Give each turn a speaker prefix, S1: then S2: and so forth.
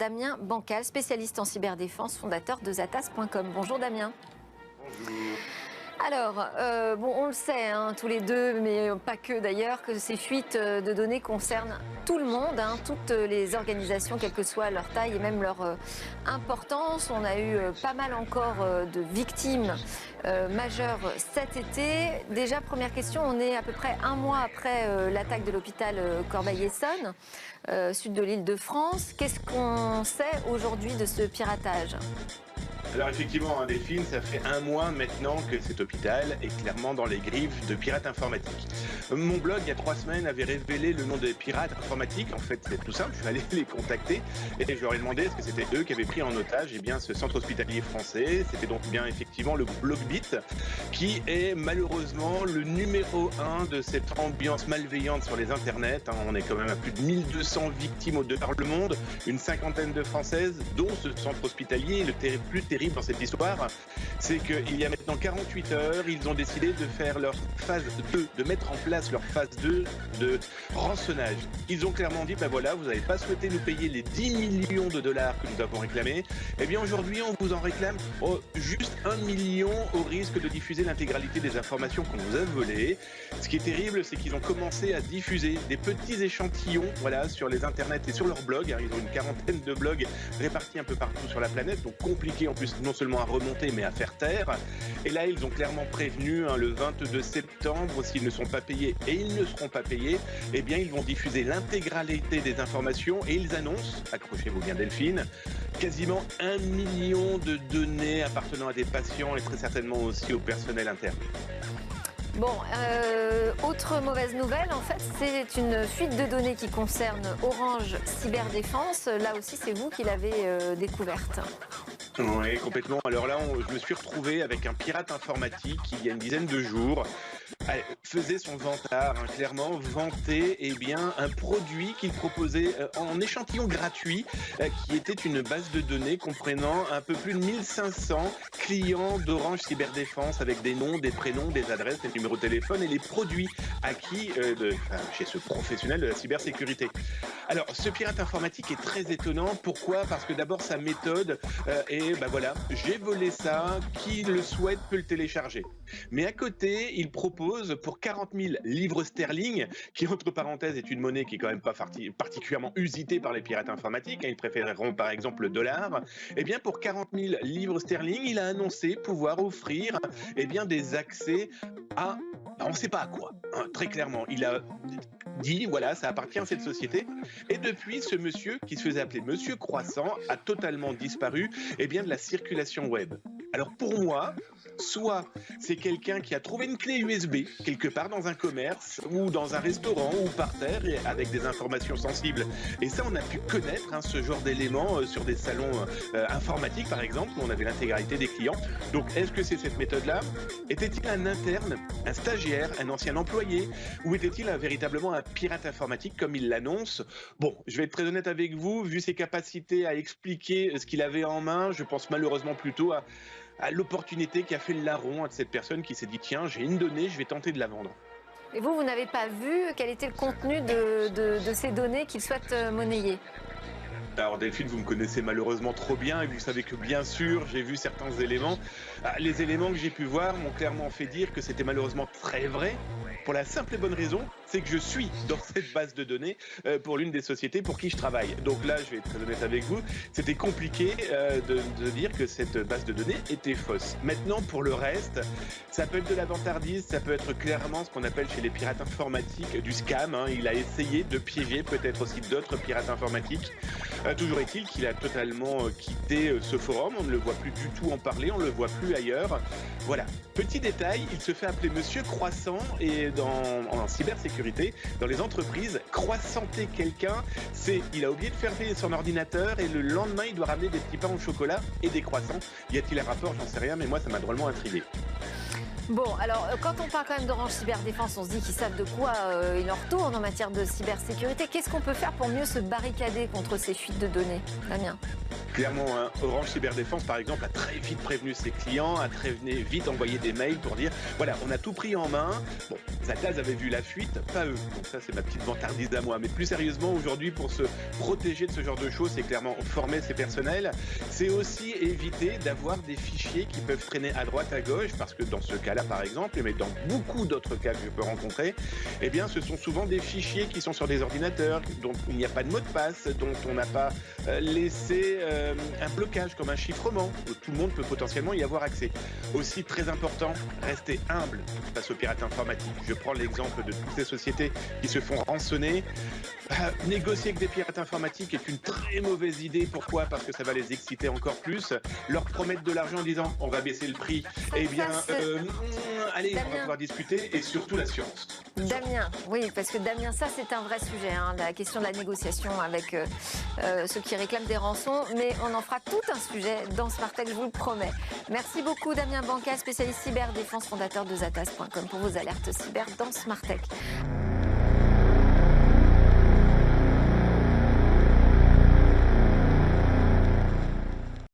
S1: Damien Bancal, spécialiste en cyberdéfense, fondateur de Zatas.com. Bonjour Damien.
S2: Bonjour.
S1: Alors, on le sait, tous les deux, mais pas que d'ailleurs, que ces fuites de données concernent tout le monde, toutes les organisations, quelle que soit leur taille et même leur importance. On a eu pas mal encore de victimes majeures cet été. Déjà, première question, on est à peu près un mois après l'attaque de l'hôpital Corbeil-Essonnes, sud de l'Île-de-France. Qu'est-ce qu'on sait aujourd'hui de ce piratage ?
S2: Alors effectivement, Delphine, ça fait un mois maintenant que cet hôpital est clairement dans les griffes de pirates informatiques. Mon blog, il y a 3 semaines, avait révélé le nom des pirates informatiques. En fait, c'est tout simple, je suis allé les contacter et je leur ai demandé est-ce que c'était eux qui avaient pris en otage ce centre hospitalier français. C'était donc bien effectivement le Blockbit, qui est malheureusement le numéro 1 de cette ambiance malveillante sur les internets. On est quand même à plus de 1200 victimes de par le monde, une 50aine de Françaises, dont ce centre hospitalier. Le plus terrible dans cette histoire, c'est qu'il y a maintenant 48 heures, ils ont décidé de faire leur phase 2, de mettre en place leur phase 2 de rançonnage. Ils ont clairement dit, voilà, vous n'avez pas souhaité nous payer les 10 millions de dollars que nous avons réclamés. Eh bien aujourd'hui, on vous en réclame juste 1 million au risque de diffuser l'intégralité des informations qu'on vous a volées. Ce qui est terrible, c'est qu'ils ont commencé à diffuser des petits échantillons, sur les internets et sur leurs blogs. Ils ont une 40aine de blogs répartis un peu partout sur la planète, donc compliqué en plus non seulement à remonter mais à faire taire. Et là ils ont clairement prévenu le 22 septembre, s'ils ne sont pas payés, et ils ne seront pas payés, eh bien ils vont diffuser l'intégralité des informations et ils annoncent, accrochez-vous bien Delphine, quasiment 1 million de données appartenant à des patients et très certainement aussi au personnel interne.
S1: Autre mauvaise nouvelle, en fait, c'est une fuite de données qui concerne Orange Cyberdéfense. Là aussi, c'est vous qui l'avez découverte.
S2: Oui, complètement. Alors là, je me suis retrouvé avec un pirate informatique qui, il y a une dizaine de jours, faisait son vantard, clairement vantait un produit qu'il proposait en échantillon gratuit, qui était une base de données comprenant un peu plus de 1500 clients d'Orange Cyberdéfense avec des noms, des prénoms, des adresses, des numéros de téléphone et les produits acquis chez ce professionnel de la cybersécurité. Alors, ce pirate informatique est très étonnant. Pourquoi ? Parce que d'abord, sa méthode j'ai volé ça, qui le souhaite peut le télécharger. Mais à côté, il propose pour 40 000 livres sterling, qui entre parenthèses est une monnaie qui est quand même pas particulièrement usitée par les pirates informatiques, ils préféreront par exemple le dollar, pour 40 000 livres sterling, il a annoncé pouvoir offrir des accès à... on ne sait pas à quoi, très clairement. Il a dit, ça appartient à cette société. Et depuis, ce monsieur, qui se faisait appeler Monsieur Croissant, a totalement disparu de la circulation web. Alors pour moi, soit c'est quelqu'un qui a trouvé une clé USB quelque part dans un commerce ou dans un restaurant ou par terre avec des informations sensibles. Et ça, on a pu connaître ce genre d'éléments sur des salons informatiques, par exemple, où on avait l'intégralité des clients. Donc, est-ce que c'est cette méthode-là ? Était-il un interne, un stagiaire, un ancien employé ? Ou était-il véritablement un pirate informatique comme il l'annonce ? Je vais être très honnête avec vous, vu ses capacités à expliquer ce qu'il avait en main, je pense malheureusement plutôt à l'opportunité qui a fait le larron de cette personne qui s'est dit tiens, j'ai une donnée, je vais tenter de la vendre.
S1: Et vous n'avez pas vu quel était le contenu de ces données qu'il souhaite monnayer ?
S2: Alors Delphine, vous me connaissez malheureusement trop bien et vous savez que bien sûr j'ai vu certains éléments. Les éléments que j'ai pu voir m'ont clairement fait dire que c'était malheureusement très vrai. Pour la simple et bonne raison, c'est que je suis dans cette base de données pour l'une des sociétés pour qui je travaille. Donc là, je vais être très honnête avec vous, c'était compliqué de dire que cette base de données était fausse. Maintenant, pour le reste, ça peut être de la vantardise, ça peut être clairement ce qu'on appelle chez les pirates informatiques du scam. Il a essayé de piéger peut-être aussi d'autres pirates informatiques. Toujours est-il qu'il a totalement quitté ce forum, on ne le voit plus du tout en parler, on ne le voit plus ailleurs. Voilà. Petit détail, il se fait appeler Monsieur Croissant et en cybersécurité, dans les entreprises, croissanter quelqu'un, il a oublié de fermer son ordinateur et le lendemain, il doit ramener des petits pains au chocolat et des croissants. Y a-t-il un rapport ? J'en sais rien, mais moi, ça m'a drôlement intrigué.
S1: Bon, alors quand on parle quand même d'Orange Cyberdéfense, on se dit qu'ils savent de quoi il en retourne en matière de cybersécurité. Qu'est-ce qu'on peut faire pour mieux se barricader contre ces fuites de données, Damien?
S2: Clairement, hein, Orange Cyberdéfense, par exemple, a très vite prévenu ses clients, a très vite envoyé des mails pour dire voilà, on a tout pris en main. Bon, Zataz avait vu la fuite, pas eux. Donc ça, c'est ma petite vantardise à moi. Mais plus sérieusement, aujourd'hui, pour se protéger de ce genre de choses, c'est clairement former ses personnels. C'est aussi éviter d'avoir des fichiers qui peuvent traîner à droite, à gauche, parce que dans ce cas-là, par exemple, mais dans beaucoup d'autres cas que je peux rencontrer, eh bien, ce sont souvent des fichiers qui sont sur des ordinateurs, dont il n'y a pas de mot de passe, dont on n'a pas laissé un blocage comme un chiffrement, où tout le monde peut potentiellement y avoir accès. Aussi très important, rester humble face aux pirates informatiques. Je prends l'exemple de toutes ces sociétés qui se font rançonner. Négocier avec des pirates informatiques est une très mauvaise idée. Pourquoi? Parce que ça va les exciter encore plus. Leur promettre de l'argent en disant on va baisser le prix. Eh bien, allez,
S1: Damien,
S2: on va pouvoir discuter, et surtout l'assurance.
S1: Damien, oui, parce que Damien, ça c'est un vrai sujet, hein, la question de la négociation avec ceux qui réclament des rançons, mais on en fera tout un sujet dans Smartech, je vous le promets. Merci beaucoup Damien Banca, spécialiste cyberdéfense, fondateur de Zataz.com pour vos alertes cyber dans Smartech.